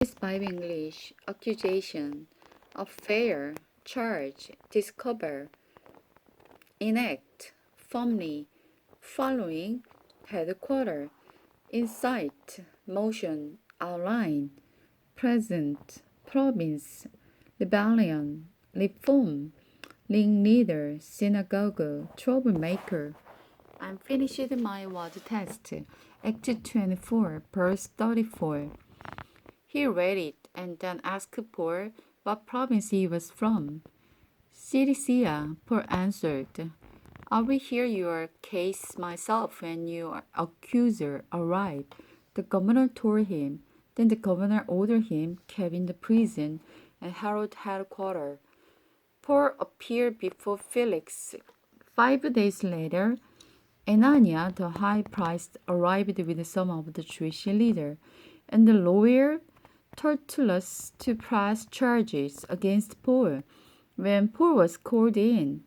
5 English, accusation, affair, charge, discover, enact, firmly, following, headquarter, insight, motion, outline, present, province, rebellion, reform, ringleader, synagogue, troublemaker. I'm finished my word test. Act 24, verse 34. He read it and then asked Paul what province he was from. Cilicia, Paul answered. I will hear your case myself when your accuser arrived. The governor told him. Then the governor ordered him kept in the prison and Herod headquarters. Paul appeared before Felix. 5 days later, Ananias, the high priest, arrived with some of the Jewish leaders, and the lawyer Tertullus to press charges against Paul. When Paul was called in,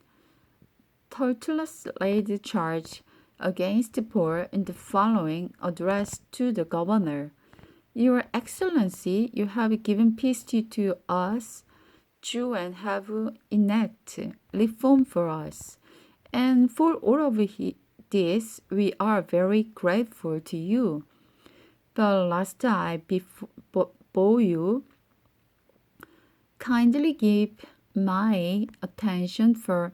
Tertullus laid charge against Paul in the following address to the governor. Your Excellency, you have given peace to us, Jews, and have enacted reform for us. And for all of this, we are very grateful to you. But last I before you, kindly give my attention for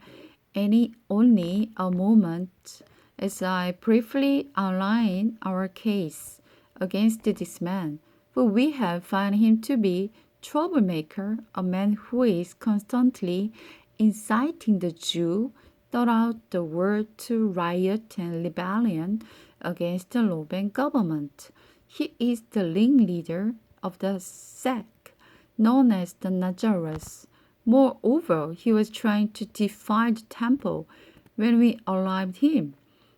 only a moment as I briefly outline our case against this man, for we have found him to be troublemaker, a man who is constantly inciting the Jews throughout the world to riot and rebellion against the Roman government. He is the ringleader of the sect known as the Nazarenes. Moreover, he was trying to defile the temple when we arrived him.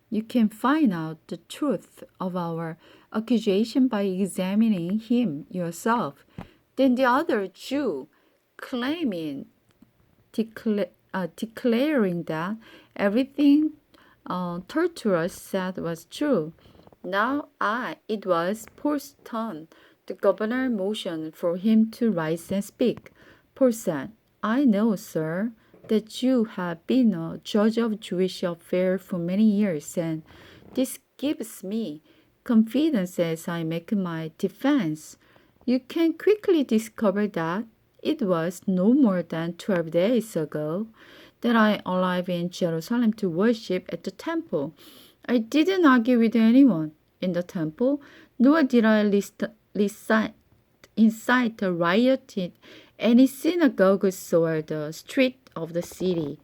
You can find out the truth of our accusation by examining him yourself. Then the other Jew, declaring that everything Tertullus said was true. Now it was Paul's turn. The governor motioned for him to rise and speak. Paul said, I know, sir, that you have been a judge of Jewish affairs for many years, and this gives me confidence as I make my defense. You can quickly discover that it was no more than 12 days ago that I arrived in Jerusalem to worship at the temple. I didn't argue with anyone in the temple, nor did I incite a riot in any synagogues or the street of the city.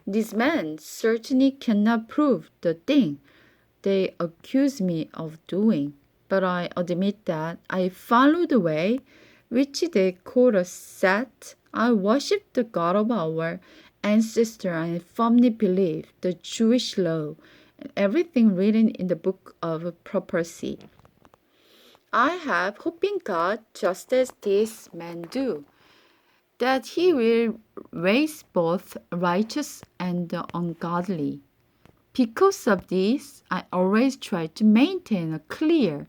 These men certainly cannot prove the thing they accuse me of doing, but I admit that I followed the way which they call a sect. I worship the God of our ancestor and firmly believe the Jewish law and everything written in the book of prophecy. I have hope in God just as these men do, that he will raise both righteous and ungodly. Because of this, I always try to maintain a clear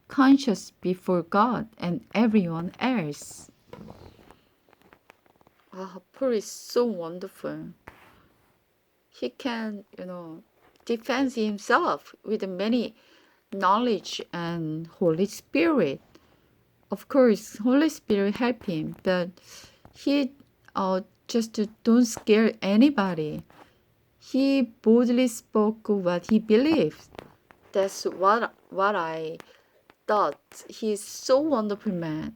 conscience before God and everyone else. Paul is so wonderful. He can, defend himself with many knowledge and Holy Spirit. Of course, Holy Spirit help him, but he just don't scare anybody. He boldly spoke what he believed. That's what I thought. He's so wonderful man.